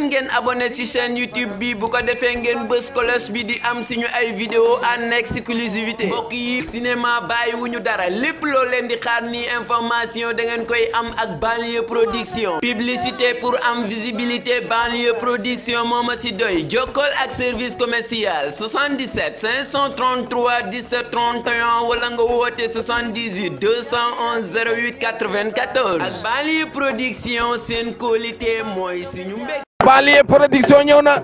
leen ngeen abonné ci chaîne YouTube bi bu ko defee ngeen bës cloche bi di am suñu ay vidéo en exclusivité mbokk yi cinéma bàyyiwuñu dara lépp loo leen di xaar ni information da ngeen koy am ak Banlieue Production publicité pour am visibilité Banlieue Production moo ma ci doy jokkool ak service commercial 77 533 17 31 wala nga woote 78 211 08 94 ak Banlieue Production seen qualité mooy suñu mbég. Banlieue Production ñëw na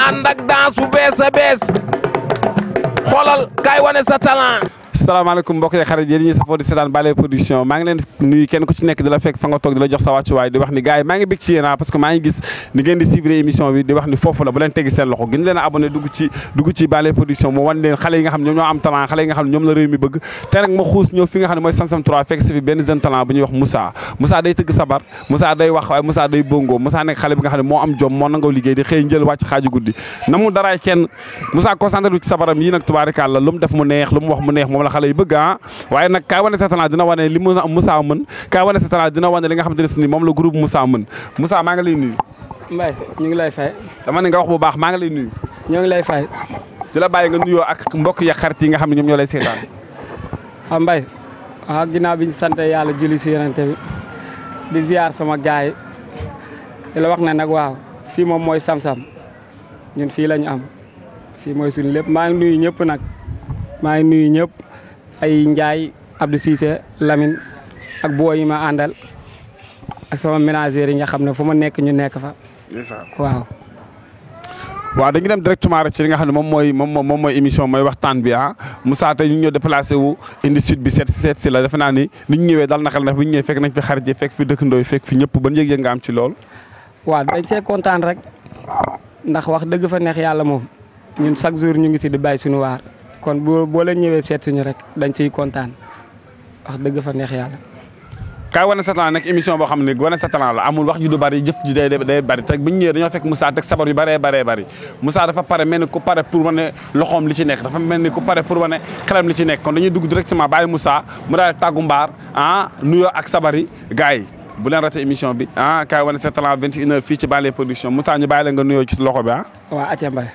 ànd ak danse bu bees a bees xoolal kaay wane sa talent. salaamaaleykum mbokk yi xarit yéen ñi safoo di seetaan Banlieue Production maa ngi leen nuyu kenn ku ci nekk di la fekk fa nga toog di la jox sa wàccuwaay di wax ni gars yi maa ngi bég ci yéen parce que maa ngi gis ni ngeen di suivre émission bi di wax ni foofu la bu leen teggi seen loxo gën leen a abonné dugg ci Banlieue Production mu wan leen xale yi nga xam ne ñoom ñoo am talent xale yi nga xam ne ñoom la réew mi bëgg te nag ma xuus ñëw fi nga xam ne mooy Samsam 3 fekk si fi benn jeune talent bu ñuy wax Moussa day tëgg sabar Moussa day wax waaye Moussa day bongo Moussa nekk xale bi nga xam ne moo am jom moo nangoo liggéey di xëy njël wàcc xaaju guddi na mu daraay kenn Moussa concentré du ci sabaram yi nag tubaarikàlla lu mu def mu neex lu mu wax mu neex moom la xale yi bëgg waaye nag kaay wane sa talent dina wane li Moussa mën kaay wane sa talent dina wane li nga xamante ne ni moom la groupe Moussa mën Moussa maa ngi lay nuyu. Mbaye ñu ngi lay fay. dama ne nga wax bu baax maa ngi lay nuyu. ñoo ngi lay fay. di la bàyyi nga nuyoo ak mbokk ya xarit yi nga xam ne ñoom ñoo lay seetaan. waaw Mbaye waaw ginnaaw bi ñu sant yàlla julli si yonent bi di ziar sama gaay yi di la wax ne nag waaw fii moom mooy Samsam ñun fii la ñu am fii mooy suñu lépp maa ngi nuyu ñëpp nag maa ngi nuyu ñëpp. ay Ndiaye Abdou Cissé Lamine ak boo yi ma àndal ak sama ménagère yi nga xam ne fu ma nekk ñu nekk fa. waaw dañu dem directement rek ci li nga xam ne moom mooy émission mooy waxtaan bi Moussa tey ñu ñëw déplacé wu indi sud bi seet si la defe naa ni ñu ñëwee dal na xel ndax bu ñu ñëwee fekk nañ fi xarit yi fekk fi dëkkandoo yi fekk fi ñëpp ban yëg-yëg nga am ci lool. waaw dañ see kontaan rek ndax wax dëgg fa neex yàlla moom ñun chaque jour ñu ngi si di bàyyi suñu waar. kon boo leen ñëwee seet suñu rek dañ ciy kontaan wax dëgg fa neex yàlla. kaay wane sa talent nekk émission boo xam ne wane sa talent la amul wax ju du bari jëf ji day bari te bu ñu ñëwee dañoo fekk Moussa teg sabar yu bari Moussa dafa pare mel ni ku pare pour wane loxoom li ci nekk dafa mel ni ku pare pour wane xelam li ci nekk kon dañuy dugg directement bàyyi Moussa mu daal tàggu mbaar nuyoo ak sabar yi gars yi bu leen raté émission bi kaay wane sa talent 21h fii ci Banlieue Production Moussa ñu bàyyi la nga nuyoo ci loxo bi waaw Atia Mbaye.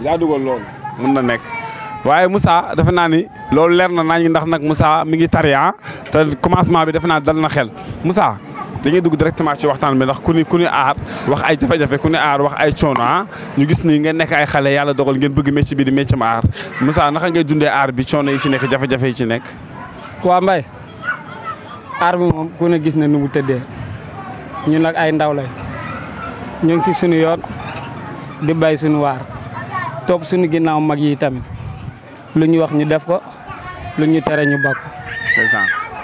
yaa dugal loolu mën na nekk waaye Moussa defe naa ni loolu leer na nañ ndax nag Moussa mi ngi tari te commencement bi defe naa dal na xel Moussa dañuy dugg directement ci waxtaan bi ndax ku ni aar wax ay jafe-jafe ku ni aar wax ay coono ñu gis ni ngeen nekk ay xale yàlla dogal ngeen bëgg métier bi di métier ma aar Moussa naka ngay dundee aar bi coono yi ci nekk jafe-jafe yi ci nekk. waaw Mbaye aar bi moom ku ne gis na nu mu tëddee ñun nag ay ndaw lay ñu ngi si suñu yoon di bay suñu waar topp suñu ginnaaw mag yi tamit lu ñu wax ñu def ko lu ñu tere ñu bakk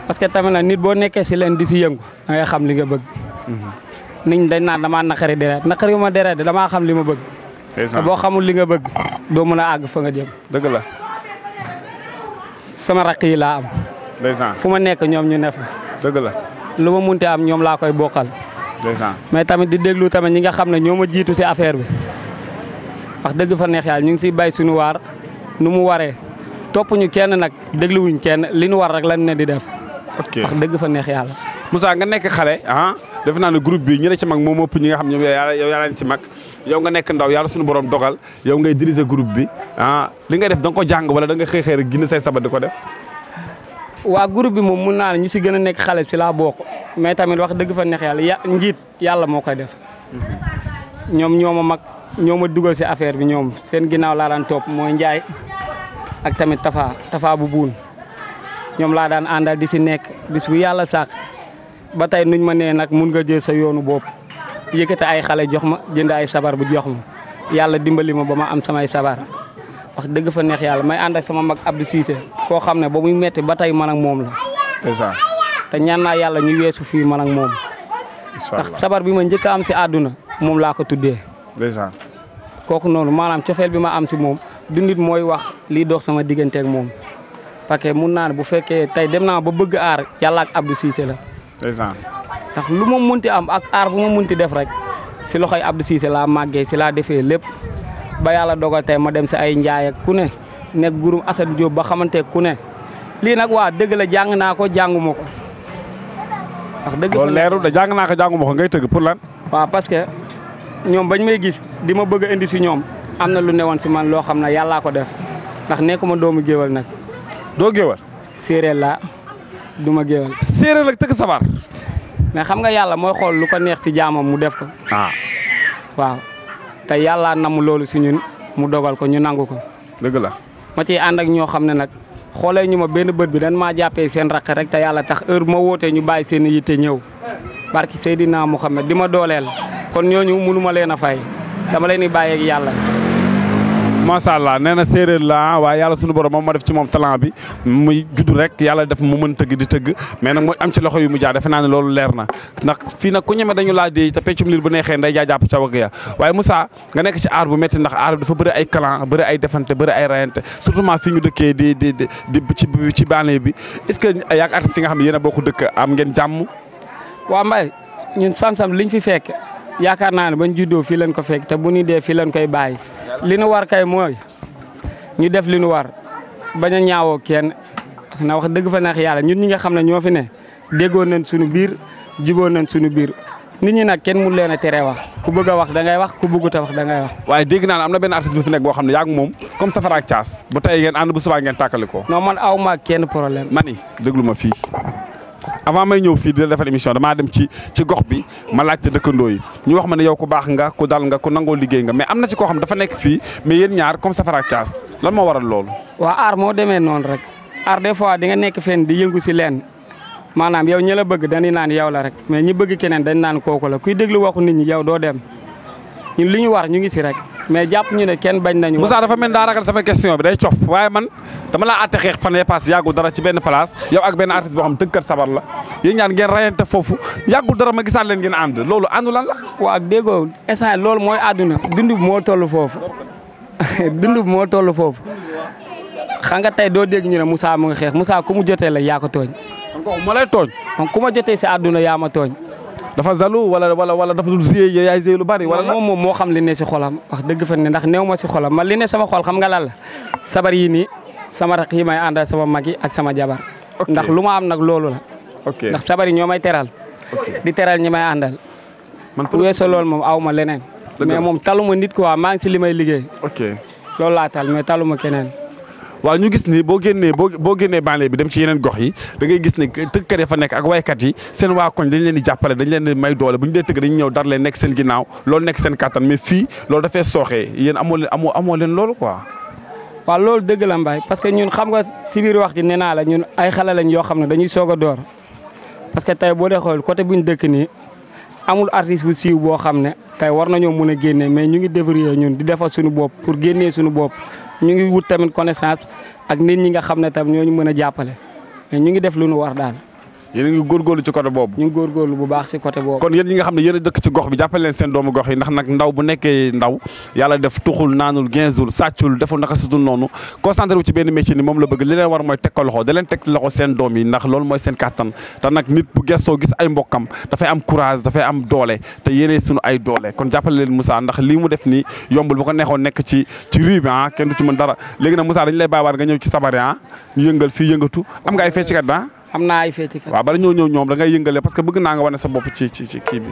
parce que tamit nag nit boo nekkee si leen di si yëngu da ngay xam li nga bëgg. nit dañ naan damaa naqari deret naqari ma deret damaa xam li ma bëgg. te boo xamul li nga bëgg doo mën a àgg fa nga jëm. dëgg la. sama rakk yi laa am. ndeysaan fu ma nekk ñoom ñu ne fa. dëgg la. lu ma munte am ñoom laa koy bokkal. ndeysaan mais tamit di déglu tamit ñi nga xam ne ñoo ma jiitu si affaire bi wax dëgg fa neex yàlla ñu ngi siy bay suñu waar nu mu waree topp ñu kenn nag dégluwuñ kenn li ñu war rek lañ ne di def. ok wax dëgg fa neex yàlla. Moussa nga nekk xale defe naa ne groupe bi ñi la ci mag moom ëpp ñi nga xam ñoom yow yaa leen ci mag yow nga nekk ndaw yàlla suñu borom dogal yow ngay diriger groupe bi li nga def da nga ko jàng wala da nga xëy rek ginn say sabar di ko def. waa groupe bi moom mun naa ne ñu si gën a nekk xale si laa bokk mais tamit wax dëgg fa neex yàlla njiit yàlla moo koy def ñoom ñoo ma mag ñoo ma dugal si affaire bi ñoom seen ginnaaw laa daan topp mooy Ndiaye ak tamit Tafa bu buun ñoom laa daan àndal di si nekk bis bu yàlla sàq ba tey nuñ ma nee nag mun nga jël sa yoonu bopp yëkkate ay xale jox ma jënd ay sabar bu jox ma yàlla dimbali ma ba ma am samay sabar wax dëgg fa neex yàlla may ànd ak sama mag Abdou Cissé koo xam ne ba muy metti ba tey man ak moom la. c'est ça. te ñaan naa yàlla ñu weesu fii man ak moom. ndax sabar bi ma njëkk a am si àdduna moom laa ko tuddee. déjà. kooku noonu maanaam cofeel bi ma am si moom du nit mooy wax lii dox sama digganteeg moom parce que mun naa ne bu fekkee tey dem naa ba bëgg aar yàlla ak Abdou Cissé la. déjà. ndax lu ma munti am ak aar bu ma munti def rek si loxoy Abdou Cissé laa màggee si laa defee lépp ba yàlla dogal tey ma dem si ay njaay ak ku ne nekk gurum Assane Diop ba xamante ku ne lii nag waa dëgg la jàng naa ko jànguma ko. wax dëgg loolu leerul da jàng naa ko jànguma ko ngay tëgg pour lan. waaw parce que ñoom bañ may gis di ma bëgg a indi si ñoom am na lu newoon si man loo xam ne yàllaa ko def ndax nekkuma doomu géwal nag. doo géwal. séeréer laa du ma géwal. séeréer ak tëgg sabar. mais xam nga yàlla mooy xool lu ko neex si jaamam mu def ko. waaw te yàlla namu loolu si ñun mu dogal ko ñu nangu ko. dëgg la. ma ciy ànd ak ñoo xam ne nag xoolee ñu ma benn bët bi dañ maa jàppee seen rakk rek te yàlla tax heure bu ma wootee ñu bàyyi seen yitte ñëw barki Seydina Mouhamed di ma dooleel kon ñooñu mënu ma leen a fay dama leen di bàyyi ak yàlla. macha allah nee na séeréer la waaye yàlla sunu borom moom ma def ci moom talent bi muy judd rek yàlla def mu mën tëgg di tëgg mais nag mooy am ci loxo yu mu jaar defe naa ne loolu leer na ndax fii nag ku ñeme dañu laa dee te peccum liir bu neexee nday jaa jàpp ca wagg ya waaye Moussa nga nekk ci aar bu métti ndax aar bi dafa bëri ay clan bëri ay defante bëri ay rayante surtout fii ñu dëkkee di ci banlieue bi est-ce que yaag artistes yi nga xam ne yéen a bokk dëkk am ngeen jàmm. waa Mbaye ñun Sam-Sam liñ fi fekk yaakaar naa ne bañ juddoo fii lañ ko fekk te bu ñu dee fii lañ koy bàyyi li nu war kay mooy ñu def li nu war bañ a ñaawoo kenn parce que na wax dëgg fa neex yàlla ñun ñi nga xam ne ñoo fi ne déggoon nañ suñu biir juboon nañ suñu biir nit ñi nag kenn mu leen a teree wax ku bëgg a wax da ngay wax ku bëggut a wax da ngay wax. waaye dégg naa ne am na benn artiste bu fi nekk boo xam ne yaa ngi moom comme Safara ak Thiass bu tey ngeen ànd bu subaa ngeen tàkkali ko. non man aw ma kenn problème. mani déglu ma fii avant may ñëw fii di la defal émission damaa dem ci gox bi ma laajte dëkkandoo yi ñu wax ma ne yow ku baax nga ku dal nga ku nangoo liggéey nga mais am na ci koo xam dafa nekk fii mais yéen ñaar comme Safara ak Thiass lan moo waral loolu. waa aar moo demee noonu rek aar des fois di nga nekk fenn di yëngu si leen maanaam yow ñi la bëgg dañuy naan yow la rek mais ñi bëgg keneen dañ naan kooku la kuy déglu waxu nit ñi yow doo dem ñun li ñu war ñu ngi si rek mais jàpp ñu ne kenn bañ nañu. Moussa dafa mel daa ragal sama question bi day cof waaye man dama laa àtte xeex fan yee pass yàggul dara ci benn place yow ak benn artiste boo xam tëggkat sabar la yéen ñaan ngeen rayante foofu yàggul dara ma gisaat leen ngeen ànd loolu àndu lan la. waaw déggoo instant loolu mooy àdduna dund bi moo toll foofu dund bi moo toll foofu xam nga tey doo dégg ñu ne Moussa mu ngi xeex Moussa ku mu jotee la yaa ko tooñ. kon ma lay tooñ. donc ku ma jotee si àdduna yaa ma tooñ. dafa zalu wala dafa dul ziyee yaay ziyee lu bari. wala moom moo xam li ne si xolam wax dëgg fa ne ndax néew ma si xolam man li ne sama xol xam nga lan la sabar yi nii sama rakk yi may àndal sama mag yi ak sama jabar. ndax lu ma am nag loolu la. ndax sabar yi ñoo may teral. di teral ñi may àndal. man pour weesoo loolu moom aw ma leneen. mais moom taluma nit quoi maa ngi si li may liggéey. loolu laa tal mais taluma keneen. waaw ñu gis ni boo génnee banlieue bi dem ci yeneen gox yi da ngay gis ne tëggkat yi fa nekk ak waykat yi seen waa koñ dañ leen di jàppale dañ leen di may doole bu ñu dee tëgg dañu ñëw dar leen nekk seen ginnaaw loolu nekk seen kattan mais fii loolu dafay sooxee yéen amoo leen loolu quoi. waaw loolu dëgg la Mbaye parce que ñun xam nga si biir wax ji nee naa la ñun ay xale lañ yoo xam ne dañuy soog a door parce que tey boo dee xool côté bu ñu dëkk nii amul artiste bu siiw boo xam ne tey war nañoo mën a génne mais ñu ngi débrouiller ñun di defal suñu bopp pour génnee suñu bopp ñu ngi wut tamit connaissance ak nit ñi nga xam ne tam ñooñu mën a jàppale mais ñu ngi def lu ñu war daal. yéen a ngi góorgóorlu ci côté boobu. ñu ngi góorgóorlu bu baax si côté boobu. kon yéen ñi nga xam ne yéen a dëkk ci gox bi jàppale leen seen doomu gox yi ndax nag ndaw bu nekkee ndaw yàlla def tuxul naanul ginzul sàccul deful naka sudul noonu concentré wu ci benn métier ni moom la bëgg li leen war mooy teg ko loxo da leen teg loxo seen doom yi ndax loolu mooy seen kàttan te nag nit bu gestoo gis ay mbokkam dafay am courage dafay am doole te yéenee suñu ay doole kon jàppale leen Moussa ndax lii mu def nii yombul bu ko neexoon nekk ci rue bi kenn du ci mën dara léegi nag Moussa dañu lay bàyyiwaat nga ñëw ci sabari ñu yëngal fii yëngatu am nga ay feccikat am naa ay feccikat. waaw bala ñoo ñëw ñoom da ngay yëngale parce que bëgg naa nga wane sa bopp ci kii bi.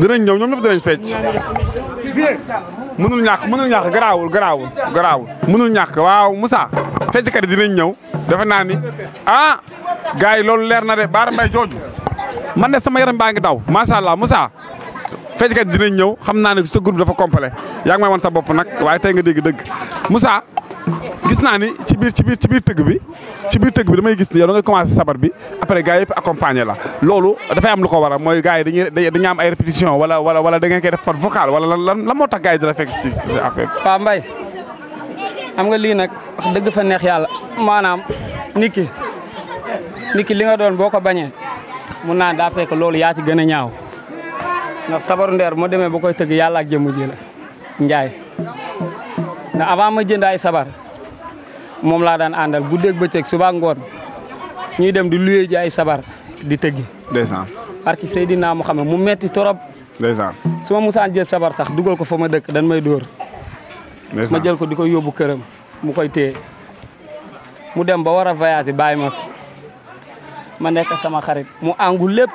dinañ ñëw ñoom ñëpp dinañ fecc mënul ñàkk garaawul mënul ñàkk waaw Moussa fecckat yi dinañ ñëw defe naa ni gars yi loolu leer na de Baara Mbaye jooju man de sama yaram baa ngi daw macha allah Moussa fecckat yi dinañ ñëw xam naa ne sa groupe dafa complet yaa ngi may wan sa bopp nag waaye tey nga dégg dëgg Moussa gis naa ni ci biir tëgg bi damay gis ni yow da ngay commencé sabar bi après gars yëpp accompagner la loolu dafay am lu ko waral mooy gars yi dañuy am ay répétition wala da ngeen koy def par vocal wala lan moo tax gars yi di la fekk ci affaire bi. Paa Mbaye xam nga lii nag wax dëgg fa neex yàlla maanaam nit ki li nga doon boo ko bañee mun naa daa fekk loolu yaa ci gën a ñaaw ndax sabaru ndeer moo demee ba koy tëgg yàlla ak jëmm ji la Njaay ndax avant ma jënd ay sabar moom laa daan àndal guddeeg bëccëg suba ngoon ñuy dem di luyee ji ay sabar di tëggi. ndeysaan barki Seydina Muhammad mu metti torop ndeysaan su ma musaan jël sabar sax dugal ko fa ma dëkk dañ may dóor ma jël ko di ko yóbbu këram mu koy téye mu dem ba war a voyage bàyyi ma fi ma nekk sama xarit mu àngu lépp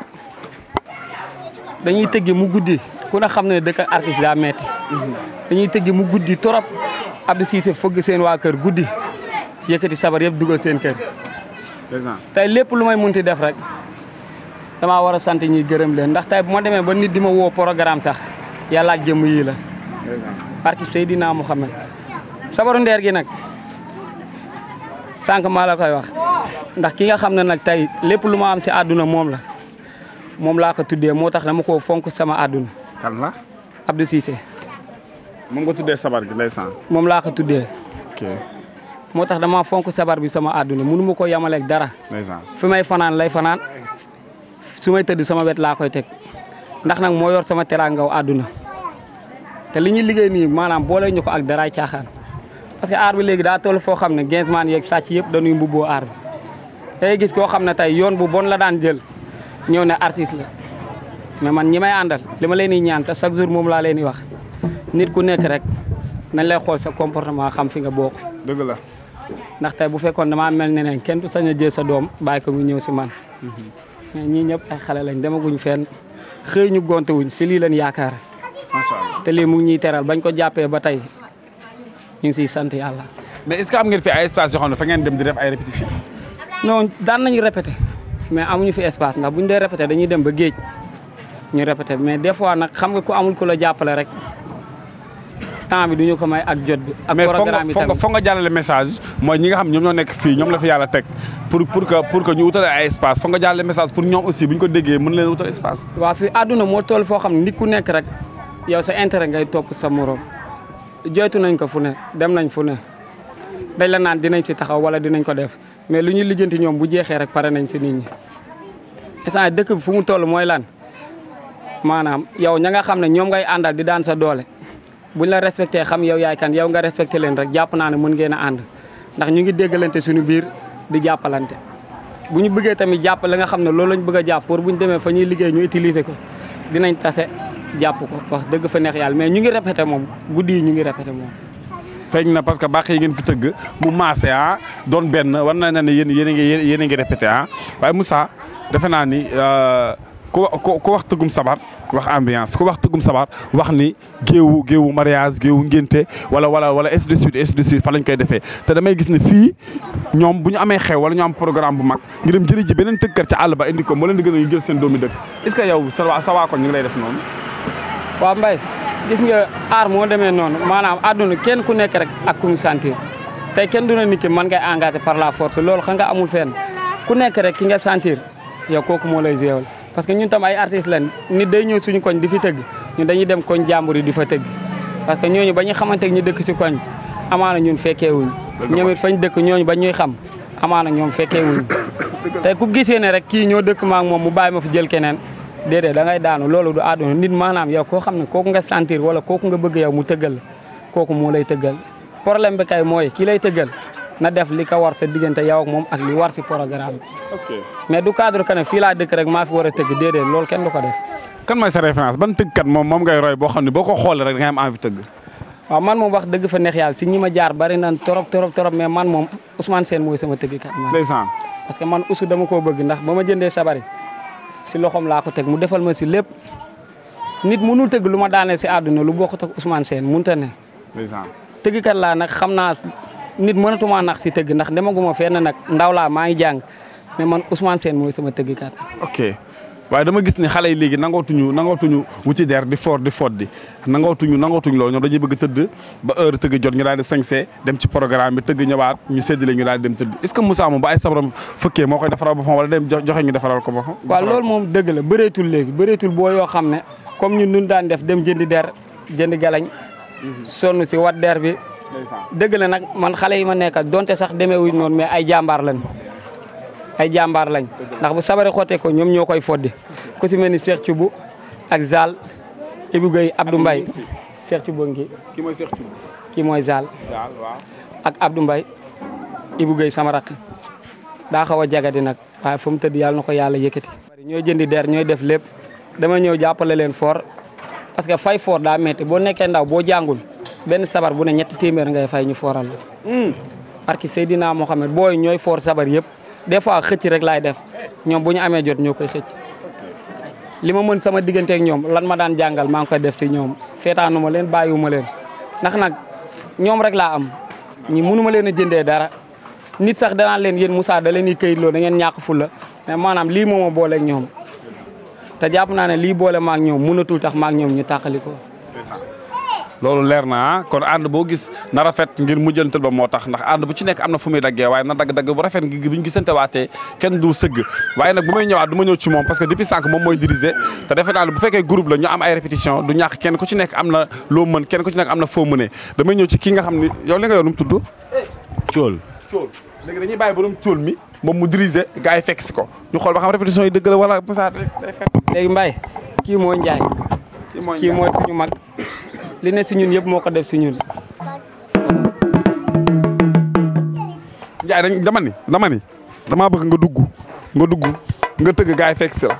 dañuy tëggi mu guddi ku ne xam ne dëkk ak artiste daa metti dañuy tëggi mu guddi torop Abdou Cissé fëgg seen waa kër guddi yëkkati sabar yëpp dugal seen kër tey lépp lu may munti def rek damaa war a sant ñi gërëm leen ndax tey bu ma demee ba nit di ma woo programme sax yàlla ak jëmm yii la barki Seydina Muhammad sabaru ndeer gi nag sànq maa la koy wax ndax ki nga xam ne nag tey lépp lu ma am si àdduna moom la moom laa ko tuddee moo tax dama ko fonk sama àdduna kan la Abdou Cissé moom nga tuddee sabar gi ndeysaan moom laa ko tuddee ok moo tax dama fonk sabar bi sama àdduna mënu ma ko yamaleeg dara ndeysaan fi may fanaan lay fanaan su may tëdd sama wet laa koy teg ndax nag moo yor sama teraangaw àdduna te li ñuy liggéey nii maanaam boole ñu ko ak daraay caaxaan parce que aar bi léegi daa toll foo xam ne gainsman yeeg sàcc yëpp dañuy mbubboo aar bi day gis koo xam ne tey yoon bu bon la daan jël ñëw ne artiste la mais man ñi may àndal li ma leen di ñaan te chaque jour moom laa leen di wax nit ku nekk rek nañ lay xool sa comportement xam fi nga bokk. dëgg la ndax tey bu fekkoon damaa mel ne ne kenn du sañ a jël sa doom bàyyi ko mu ñëw si man mais ñii ñëpp ay xale lañ demaguñ fenn xëy ñu gonte wuñ si lii leen yaakaar macha allah te lii mu ngi ñuy teral bañ ko jàppee ba tey ñu ngi siy sant yàlla. mais est-ce que am ngeen fi ay espace yoo xam ne fa ngeen dem di def ay répétition non daan nañu répété mais amuñu fi espace ndax buñ dee répété dañuy dem ba géej ñu répété mais des fois nag xam nga ku amul ku la jàppale rek temps bi duñu ko may ak jot bi. ak programme bi tamit mais foog nga jàllale message mooy ñi nga xam ñoom ñoo nekk fii ñoom la fi yàlla teg pour que ñu wutale ay espace foog nga jàllale message pour ñoom aussi bu ñu ko déggee mën leen wutal espace. waaw fii àdduna moo toll foo xam ne nit ku nekk rek yow sa intérêt ngay topp sa morom joytu nañ ko fu ne dem nañ fu ne dañ la naan dinañ si taxaw wala dinañ ko def mais lu ñuy lijjanti ñoom bu jeexee rek pare nañ si nit ñi instant dëkk bi fu mu toll mooy lan maanaam yow ña nga xam ne ñoom ngay àndal di daan sa doole buñ la respecté xam yow yaay kan yow nga respecté leen rek jàpp naa ne mën ngeen a ànd ndax ñu ngi déggalante suñu biir di jàppalante bu ñu bëggee tamit jàpp la nga xam ne loolu lañ bëgg a jàpp pour buñ demee fa ñuy liggéey ñu utiliser ko dinañ tase jàpp ko wax dëgg fa neex yàlla mais ñu ngi répété moom guddi yi ñu ngi répété moom. feeñ na parce que bàq yi ngeen fi tëgg mu maase doon benn war na ne yéen a ngi répété waaye Moussa defe naa ni ku wax tëggum sabar wax ambiance ku wax tëggum sabar wax ni géewu mariage géewu ngénte wala ainsi de suite fa lañ koy defee te damay gis ne fii ñoom bu ñu amee xew wala ñu am programme bu mag ñu dem jëli ji beneen tëggkat ca àll ba indi ko moo leen di gën a ñu jël seen doomi dëkk est-ce que yow sa waa ko ñu ngi lay def noonu. waaw Mbaye gis nga aar moo demee noonu maanaam àdduna kenn ku nekk rek ak ku mu sentir tey kenn du na nit ki mën ngay engagé par la force loolu xam nga amul fenn ku nekk rek ki nga sentir yow kooku moo lay géewal parce que ñun tam ay artistes lañ nit day ñëw suñu koñ di fi tëgg ñun dañuy dem koñ jàmbur yi di fa tëgg parce que ñooñu ba ñu xamante ñu dëkk si koñ amaana ñun fekkee wuñ ñoom it fañ dëkk ñooñu ba ñuy xam amaana ñoom fekkee wuñ tey ku gisee ne rek kii ñoo dëkk ma ak moom mu bàyyi ma fi jël keneen déedéet da ngay daanu loolu du àdduna nit maanaam yow koo xam ne kooku nga sentir wala kooku nga bëgg yow mu tëggal la kooku moo lay tëggal problème bi kay mooy kii lay tëggal na def li ko war sa diggante yow ak moom ak li war si programme bi. mais du cadre que ne fii laa dëkk rek maa fi war a tëgg déedéet loolu kenn du ko def. kan mooy sa référence ban tëggkat moom ngay roy boo xam ne boo ko xoolee rek da ngay am envie tëgg. waaw man moom wax dëgg fa neex yàlla si ñi ma jaar bari na torop mais man moom Ousmane Sène mooy sama tëggkat. ndeysaan parce que man Oussou dama koo bëgg ndax ba ma jëndee sabari si loxoom laa ko teg mu defal ma si lépp nit mënul tëgg lu ma daaneel si àdduna lu bokkut ak Ousmane Sène mënut a ne. ndeysaan tëggkat laa nag xam naa nit mënatuma nax si tëgg ndax demaguma fenn nag ndaw laa maa ngi jàng mais man Ousmane Sène mooy sama tëggkat. ok waaye dama gis ni xale yi léegi nangootuñu wuti der di foot di nangootuñu loolu ñoom dañuy bëgg tëdd ba heure tëgg jot ñu daal di 5C dem ci programme bi tëgg ñëwaat ñu séddale ñu daal di dem tëdd est-ce que Moussa moom ba ay sabaram fëkkee moo koy defaral boppam wala dem joxe ñu defaral ko boppam. waaw loolu moom dëgg la bëreetul léegi bëreetul boo yoo xam ne comme ñun nun daan def dem jëndi der jëndi galañ sonn si wat der bi dëgg la nag man xale yi ma nekkal donte sax demee wuñ noonu mais ay jàmbaar lañ ndax bu sabari xootee ko ñoom ñoo koy foddi ku si mel ni Cheikh Thioub ak Zal Ibou Gueye Abdou Mbaye Cheikh Thioub ngi kii mooy Cheikh Thioub kii mooy Zal waaw ak Abdou Mbaye Ibou Gueye sama rakk daa xaw a jagadi nag waaye fu mu tëdd yàlla na ko yàlla yëkkati ñooy jëndi der ñooy def lépp dama ñëw jàppale leen fort parce que fay fort daa métti boo nekkee ndaw boo jàngul benn sabar bu ne ñetti téeméer ngay fay ñu foral la. parce que Seydina Mohamed booy ñooy foor sabar yëpp des fois xëcc rek laay def ñoom bu ñu amee jot ñoo koy xëcc. li ma mën sama digganteeg ñoom lan ma daan jàngal maa ngi koy def si ñoom seetaanu ma leen bàyyiwuma leen ndax nag ñoom rek laa am ñi mënu ma leen a jëndee dara nit sax danaan leen yéen Moussa da leen di këyitloo da ngeen ñàkk fulla mais maanaam lii moo ma booleeg ñoom te jàpp naa ne lii boole maag ñoom mënatul tax maag ñoom ñu tàqali ko. loolu leer na kon ànd boo gis na rafet ngir mujjantal ba moo tax ndax ànd bu ci nekk am na fu muy daggee waaye na dagg-dagg bu rafet ngir bu ñu gisante waatee kenn du sëgg waaye nag bu may ñëwaat du ma ñëw ci moom parce que depuis sànq moom mooy diriger te defe naa ne bu fekkee groupe la ñu am ay répétition du ñàkk kenn ku ci nekk am na loo mën kenn ku ci nekk am na foo mënee damay ñëw ci kii nga xam ni yow li nga yow nu mu tudd Cool. léegi dañuy bàyyi borom Cool mi moom mu diriger gars yi fekk si ko ñu xool ba xam répétition yi dëgg la wala Moussa day fekk léegi Mbaye kii mooy Ndiaye kii mooy suñu mag li ne si ñun yëpp moo ko def si ñun. Ndiaye dama ni damaa bëgg nga dugg nga tëgg gars yi fekk si la.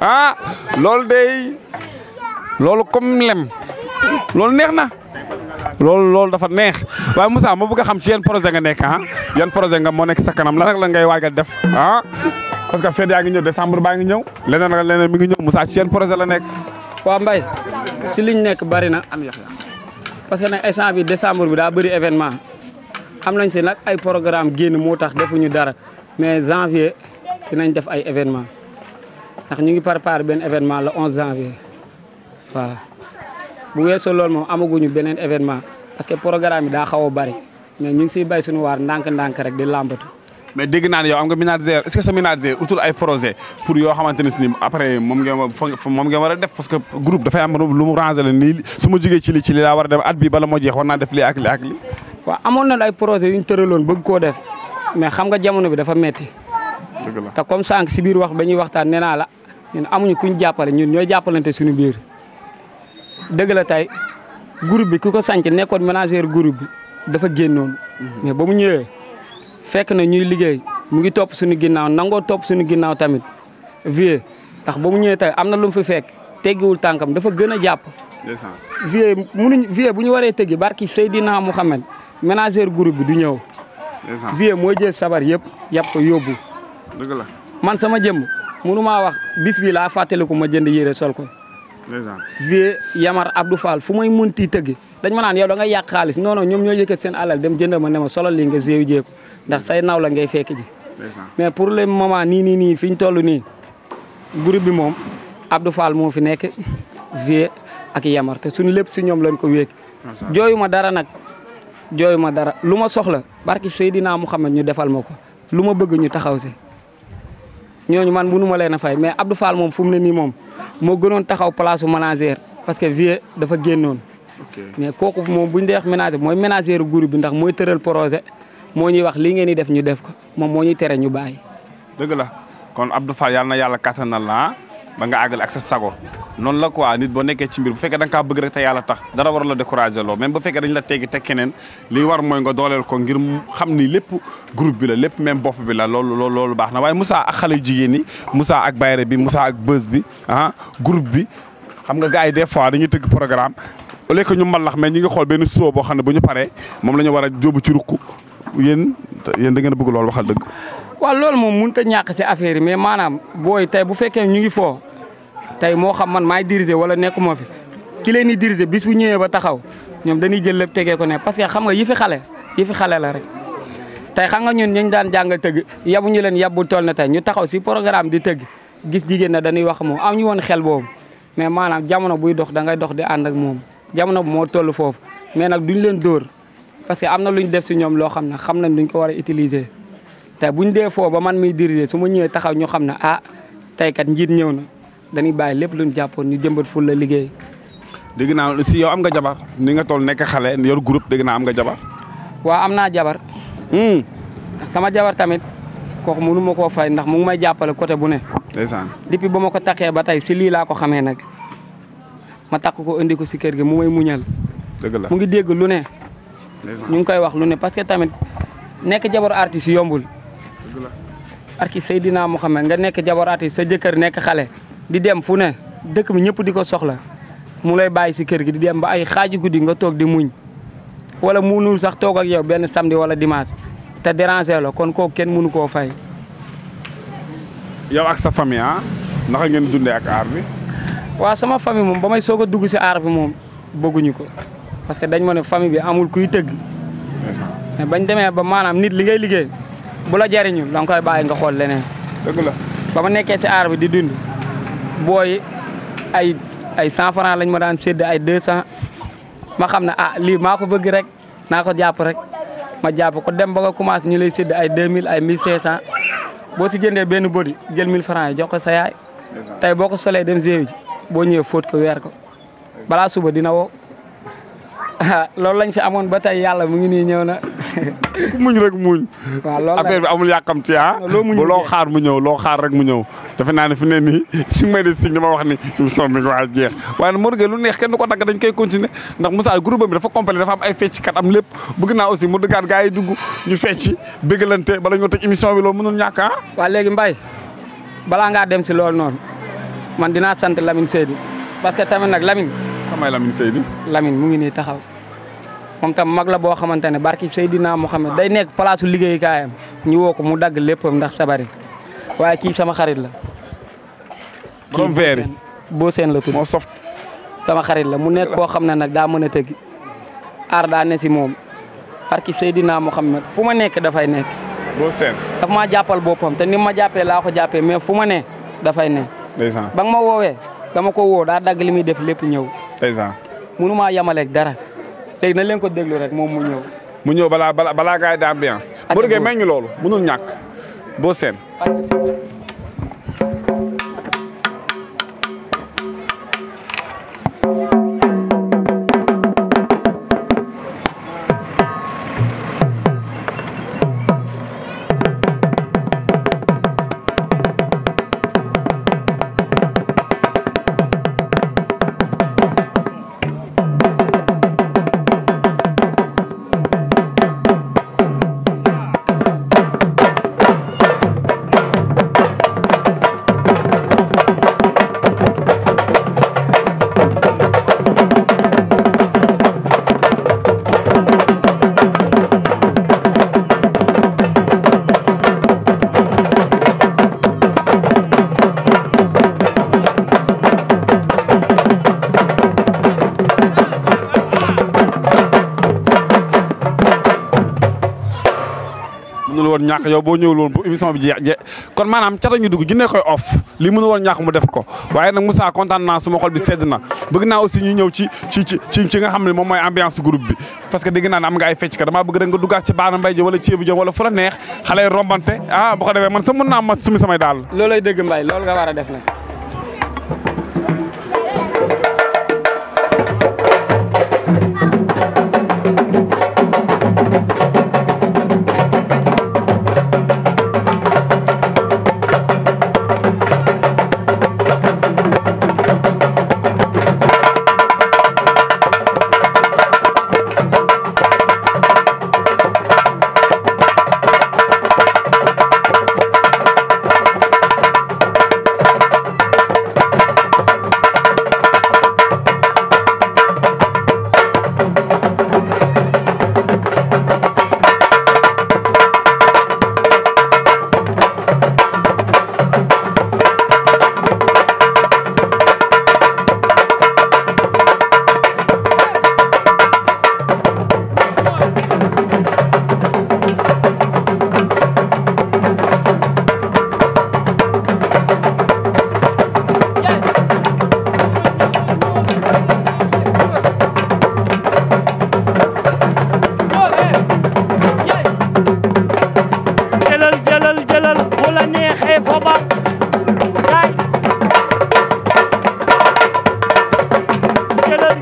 ah loolu day loolu comme lem loolu neex na loolu dafa neex waaye Moussa ma bëgg a xam ci yan projet nga nekk yan projet nga moo nekk sa kanam lan la ngay waajal def parce que fête yaa ngi ñëw décembre baa ngi ñëw leneen mi ngi ñëw Moussa ci yan projet la nekk. waaw Mbaye si liñ nekk bari na parce que nag instant bi décembre bi daa bëri événement am nañ si nag ay programme génn moo tax defuñu dara mais janvier dinañ def ay événement ndax ñu ngi préparé benn événement le 11 janvier waaw bu weesoo loolu moom amaguñu beneen événement parce que programme bi daa xaw a bari mais ñu ngi siy bay suñu waar ndànk-ndànk rek di làmbatu. mais dégg naa ne yow am nga manager est-ce que sa manager utul ay projet pour yoo xamante ne si ni après moom ngeen war a def parce que groupe dafay am lu mu ranger la nii su ma jógee ci li laa war a dem at bi bala moo jeex war naa def lii ak lii ak lii. waaw amoon na ay projet yu ñu tëraloon bëgg koo def mais xam nga jamono bi dafa metti dëgg la te comme sànq si biir wax ba ñuy waxtaan nee naa la ñun amuñu kuñ jàppale ñun ñooy jàppalante suñu biir dëgg la tey groupe bi ku ko sànc nekkoon manager groupe bi dafa génnoon mais ba mu ñëwee fekk na ñuy liggéey mu ngi topp suñu ginnaaw nangoo topp suñu ginnaaw tamit vie ndax ba mu ñëwee tey am na lu mu fi fekk teggiwul tànkam dafa gën a jàpp vie bu ñu waree tëggi barki Seydina Mouhamed manager groupe bi du ñëw vie mooy jël sabar yëpp yàpp ko yóbbu dëgg la man sama jëmm mënu maa wax bis bi laa fàttaliku ma jënd yére sol ko vie Yamar Abdou Fall fu may munti tëggi dañ ma naan yow da nga yàq xaalis non non ñoom ñoo yëkkat seen alal dem jënd ma ne ma solal lii nga géew jéeku ndax say naw la ngay fekk ji mais pour le moment nii fi ñu toll nii groupe bi moom Abdou Fall moo fi nekk vie ak Yamar te suñu lépp si ñoom lañ ko wéek jooyu ma dara nag jooyu ma dara lu ma soxla barki Seydina Mouhamed ñu defal ma ko lu ma bëgg ñu taxaw si ñooñu man mënu ma leen a fay mais Abdou Fall moom fu mu ne nii moom moo gënoon taxaw place manager parce que vie dafa génnoon mais kooku moom bu ñu dee wax manager mooy manager groupe bi ndax mooy tëral projet moo ñuy wax lii ngeen di def ñu def ko moom moo ñuy tere ñu bàyyi. dëgg la kon Abdou Fall yàlla na yàlla kattanal la ba nga àggale ak sa sago noonu la quoi nit boo nekkee ci mbir bu fekkee da nga kaa bëgg rek te yàlla tax dara war la décourager loo même bu fekkee dañ la teggi teg keneen li war mooy nga dooleel ko ngir xam ni lépp groupe bi la lépp même bopp bi la loolu baax na waaye Moussa ak xale yu jigéen ñi Moussa ak Bayre bi Moussa ak Beuz bi groupe bi xam nga gars yi des fois dañuy tëgg programme au lieu que ñu mbalax mais ñi ngi xool benn soo boo xam ne bu ñu paree moom la ñu war a jóobu ci rukk yéen da ngeen a bëgg loolu waxal dëgg. waaw loolu moom mënut a ñàkk si affaire yi mais maanaam booy tey bu fekkee ñu ngi foo tey moo xam man maay diriger wala nekkuma fi ki leen di diriger bis bu ñëwee ba taxaw ñoom dañuy jël lépp tegee ko ne parce que xam nga yi fi xale la rek. tey xam nga ñun ñu daan jàngal tëgg yabu ñu leen yab bu toll na tey ñu taxaw si programme di tëgg gis jigéen na dañuy wax moom am ñu woon xel boobu mais maanaam jamono buy dox da ngay dox di ànd ak moom jamono moo toll foofu mais nag duñ leen dóor parce que am na lu ñu def si ñoom loo xam ne xam nañ duñ ko war a utiliser. tey buñ dee foo ba man miy diriger su ma ñëwee taxaw ñu xam ne tey kat njiit ñëw na dañuy bàyyi lépp luñ jàppoon ñu jëmbat ful la liggéey. dégg naa si yow am nga jabar ni nga toll nekk xale yor groupe dégg naa am nga jabar. waaw am naa jabar. sama jabar tamit kooku mënu ma koo fay ndax mu ngi may jàppale côté bu ne. ndeysaan depuis ba ma ko takkee ba tey si lii laa ko xamee nag ma takk ko indi ko si kër gi mu may muñal. dëgg la mu ngi dégg lu ne. ñu ngi koy wax lu ne parce que tamit nekk jabar artiste yombul. artiste Seydina Mouhamed nga nekk jabar artiste sa jëkkër nekk xale di dem fu ne dëkk bi ñëpp di ko soxla mu lay bàyyi si kër gi di dem ba ay xaaju guddi nga toog di muñ wala munul sax toog ak yow benn samedi wala dimanche te déranger la kon kooku kenn mënu koo fay. yow ak sa famille naka ngeen dundee ak aar bi. waaw sama famille moom ba may soog a dugg si aar bi moom bëgguñu ko parce que dañ ma ne famille bi amul kuy tëgg. mais bañ demee ba maanaam nit li ngay liggéey bu la jariñu da nga koy bàyyi nga xool leneen. dëgg la ba ma nekkee si aar bi di dund booy ay 100 francs lañ ma daan sédd ay 200 ma xam ne lii maa ko bëgg rek naa ko jàpp rek ma jàpp ko dem ba nga commencé ñu lay sédd ay 2000 ay 1500 boo si jëndee benn bodi jël 1000 francs yi jox ko sa yaay tey boo ko solee dem géew ji boo ñëwee fóot ko weer ko balaa suba dina woo loolu lañ fi amoon ba tey yàlla mu ngi nii ñëw na. ku muñ rek muñ. waaw loolu affaire bi amul yàkkamti loo xaar mu ñëw loo xaar rek mu ñëw defe naa ne fi ne nii ñu ngi may de signe dama wax ni émission bi waa jeex waaye nag Modou Gueye lu neex kenn du ko dagg dañ koy continuer ndax Moussa groupe bi dafa complet dafa am ay fecckat am lépp bëgg naa aussi mu dëggaat gars yi dugg ñu fecci bëggalante bala ñoo tëj émission bi loolu mënul ñàkk waaw léegi Mbaye balaa ngaa dem si loolu noonu man dinaa sant Lamine Seydi parce que tamit nag Lamine. xamay Lamine Seydi. Lamine mu ngi nii taxaw moom tam mag la boo xamante ne barki Seydina Mouhamed day nekk palaasu liggéeyukaayam ñu woo ko mu dagg léppam ndax sabari waaye kii sama xarit la. borom verre yi boo seen la tudd moo soft sama xarit la mu nekk koo xam ne nag daa mën a tëgg aar daa ne si moom barki Seydina Mouhamed fu ma nekk dafay nekk. boo seen daf maa jàppal boppam te ni ma jàppee laa ko jàppee mais fu ma ne dafay ne. ndeysaan ba nga ma woowee dama ko woo daa dagg li muy def lépp ñëw. ndeysaan mënu maa yamaleeg dara. léegi na leen ko déglu rek moom mu ñëw. mu ñëw balaa gars yi di ambiance. Modou Gueye may ñu loolu mënul ñàkk boo seen. woon ñàkk yow boo ñëwul woon bu émission bi jeex kon maanaam cata ñu dugg jinne koy off lii mënu woon ñàkk mu def ko waaye nag Moussa kontaan naa suma xol bi sedd na bëgg naa aussi ñu ñëw ci nga xam ne moom mooy ambiance groupe bi parce que dégg naa ne am nga ay fecc ka damaa bëgg rek nga duggaat ci baana mbay ji wala ceebu jëm wala fu la neex xale yi rombante bu ko defee man sa mën naa ma sumi samay daal loolay dëgg mbay loolu nga war a def nag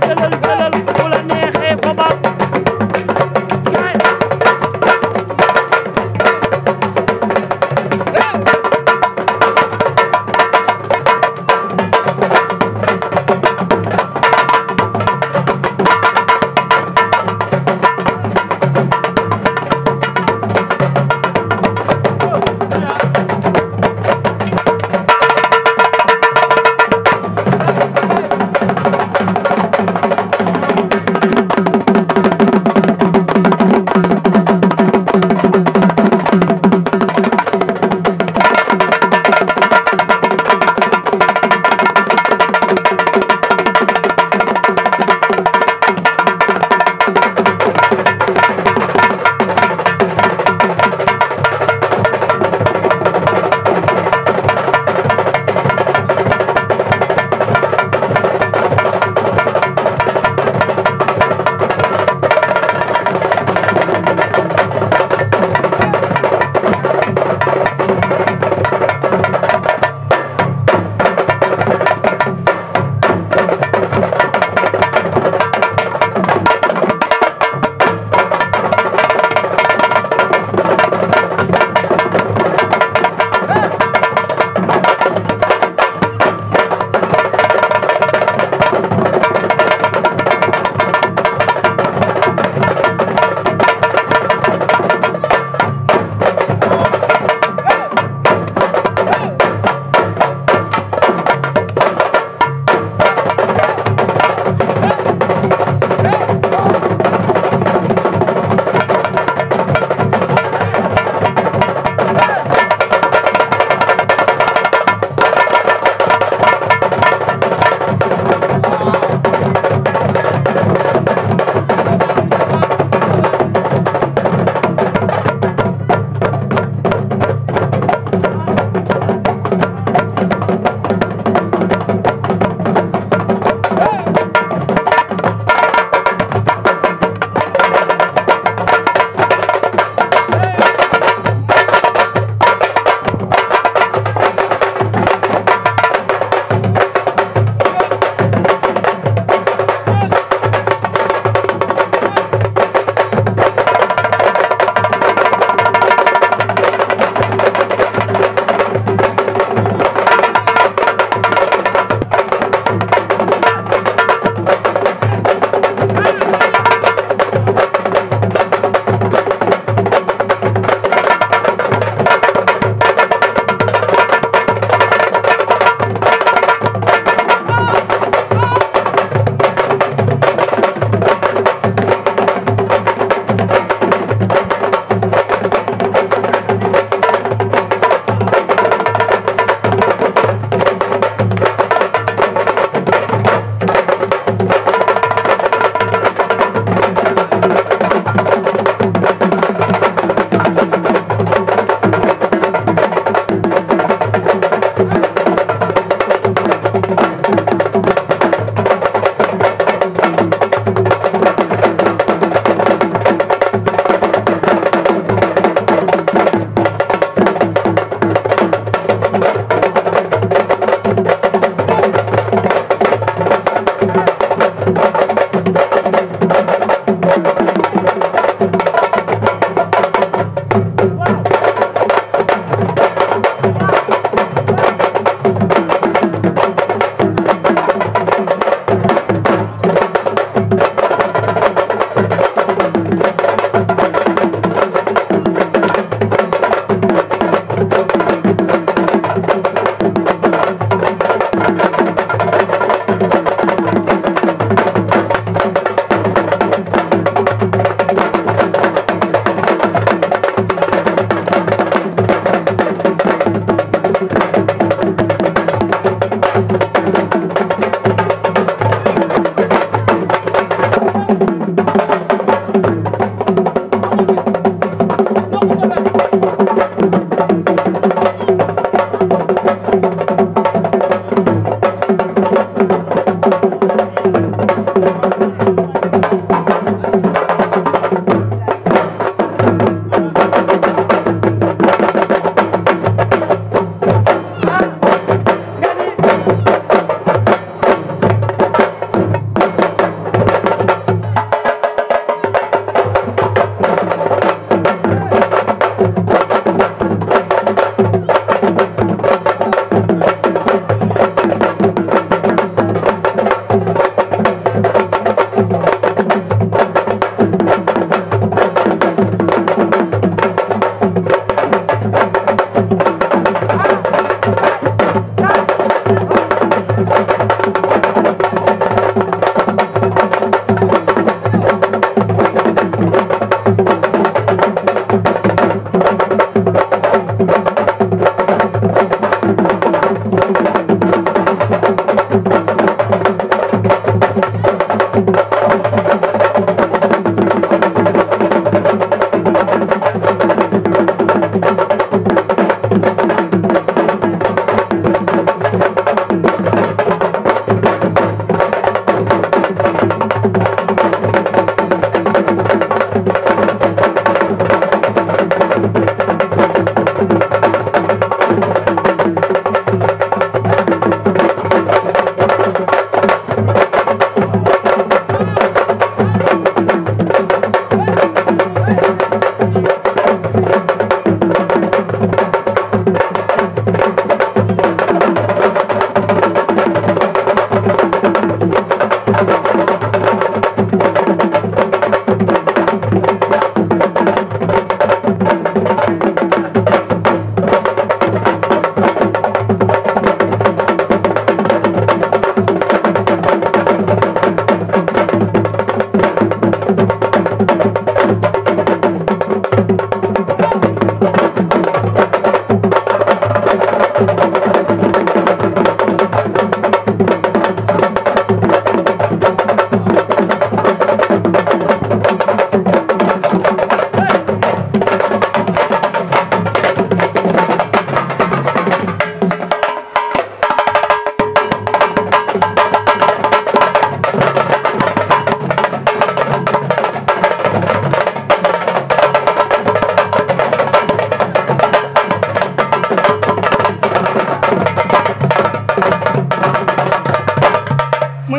jëlal bu la neexee fa ba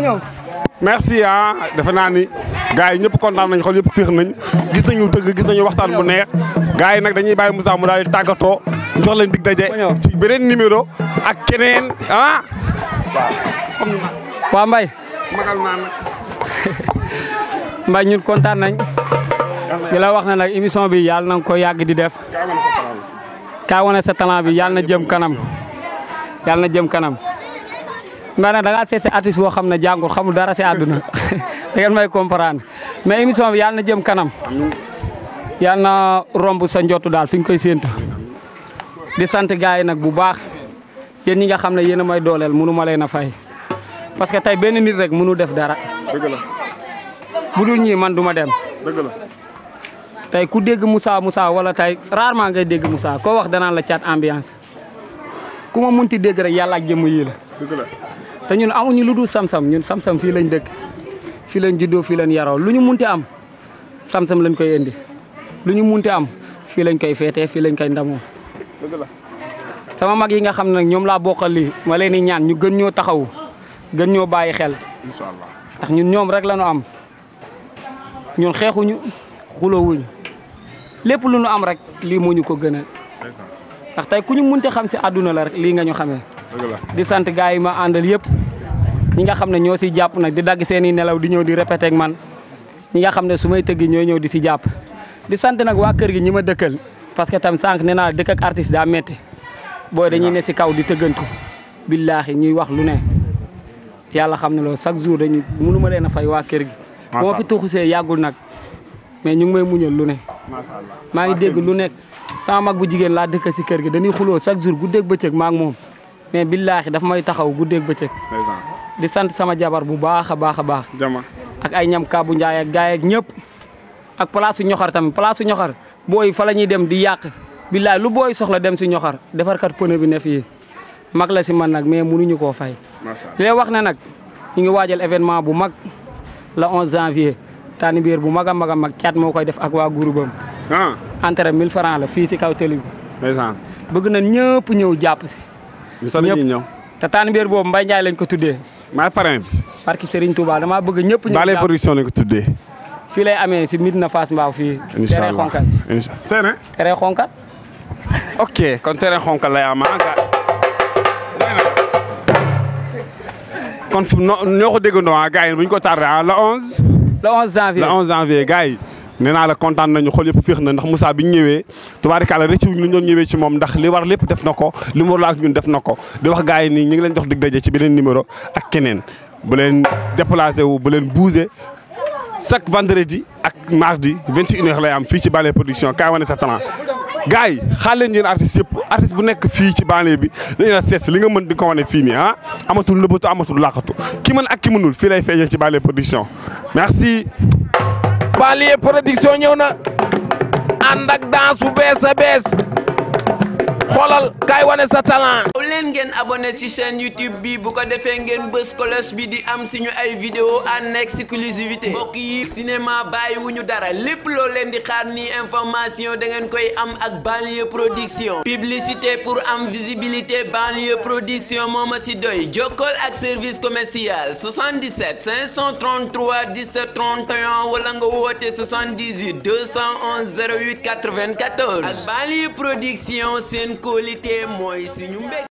ñëw. merci defe naa ni gars yi ñëpp kontaan nañ xol yëpp féex nañ gis nañu dëgg gis nañu waxtaan bu neex gars yi nag dañuy bàyyi Moussa mu daal di tàggatoo jox leen dig daje ci beneen numéro ak keneen waa Mbaye. magal naa nag. Mbaye ñun kontaan nañ. di la wax na nag émission bi yàlla na nga ko yàgg di def. Kaay Wane Sa Talent bi yàlla na jëm kanam. yàlla na jëm kanam. Mbaye nag da ngaa seet si artiste boo xam ne jàngul xamul dara si àdduna da ngeen may comprendre mais émission bi yàlla na jëm kanam. yàlla na romb sa njottu daal fi nga koy séentu. di sant gars yi nag bu baax yéen ñi nga xam ne yéen a may dooleel mënu ma leen a fay. parce que tey benn nit rek mënu def dara. dëgg la. bu dul ñii man du ma dem. dëgg la. tey ku dégg Moussa wala tey rarement ngay dégg Moussa koo wax danaan la Thiat Ambiance ku ma munti dégg rek yàlla ak jëmm yii la. dëgg la. te ñun amuñu lu dul Sam-Sam ñun Sam-Sam fii lañ dëkk fii lañ juddoo fii lañ yaroo lu ñu munti am Sam-Sam lañ koy indi lu ñu munti am fii lañ koy feetee fii lañ koy ndamoo. dëgg la. sama mag yi nga xam ne nag ñoom laa bokkal lii ma leen di ñaan ñu gën ñoo taxawu gën ñoo bàyyi xel. incha allah ndax ñun ñoom rek la ñu am ñun xeexuñu xulowuñu lépp lu ñu am rek lii moo ñu ko gënal ndax tey ku ñu munti xam si àdduna la rek lii nga ñu xamee. dëgg la. di sant gars yi ma àndal yëpp ñi nga xam ne ñoo si jàpp nag di dagg seen i nelaw di ñëw di répété ak man ñi nga xam ne su may tëggi ñooy ñëw di si jàpp di sant nag waa kër gi ñi ma dëkkal parce que tam sànq nee naa dëkk ak artiste daa métti booy dañuy ne si kaw di tëggantu billaahi ñuy wax lu ne yàlla xam ne loolu chaque jour dañuy mënu ma leen a fay waa kër gi moo fi tuxusee yàggul nag mais ñu ngi may muñal lu ne maa ngi dégg lu nekk sama mag bu jigéen laa dëkk si kër gi dañuy xuloo chaque jour guddeeg bëccëg maa ngi moom mais billaahi daf may taxaw guddeeg bëccëg di sant sama jabar bu baax a baax a baax jama ak ay ñam Kaabu Njaay ak gaay ak ñëpp ak place su ñoxar tamit place su ñoxar booy fa la ñuy dem di yàq billaahi lu booy soxla dem si ñoxar defarkat pneu bi ne fii mag la si man nag mais mënuñu koo fay li wax ne nag ñu ngi waajal événement bu mag le 11 janvier tànn biir bu mag a mag a mag Thiat moo koy def ak waa groupam entrée 1000 francs la fii si kaw télé bi bëgg na ñëpp ñëw jàpp si ñëw te tànn biir boobu Mbaye Ndiaye lañ ko tuddee maay parrain bi barki Serigne Touba dama bëgg ñëpp ñëw Bale production lañ ko tuddee fii lay amee si Médina Fass Mbao fii terrain xonkal terrain xonkal ok kon terrain xonkal lay am kon ñoo ko déggandoo gars yi bu ñu ko tardé le 11. le 11 janvier le 11 janvier gars yi nee naa la kontaan nañu xol yëpp féex na ndax Moussa bi ñu ñëwee tubaarikàlla rëcc wuñ lu ñu doon ñëwee ci moom ndax li war lépp def na ko li mu war ak ñun def na ko di wax gars yi nii ñu ngi leen jox dig daje ci beneen numéro ak keneen bu leen déplacé wu bu leen bougé chaque vendredi ak mardi 21h lay am fii ci Bale production Kaay Wane Sa Talent gars yi xaar leen yéen artistes yëpp artiste bu nekk fii ci banlieue bi dañu la sees li nga mën di ko wane fii nii amatul nëbbatu amatul laqatu ki mën ak ki mënul fii lay feeñee ci Bale production merci. Bale production ñëw na ànd ak danse bu bees a bees xoolal Kaay Wane Sa Talent. aw leen ngeen abonné ci chaîne YouTube bi bu ko defee ngeen bës cloche bi di am suñu ay vidéo en exclusivité mbokk yi cinéma bàyyiwuñu dara lépp loo leen di xaar ni information da ngeen koy am ak Banlieue Production publicité pour am visibilité Banlieue Production moo ma si doy jokkool ak service commercial 77 533 17 31 wala nga woote 78 211 08 94 ak Banlieue Production seen qualité mooy suñu mbég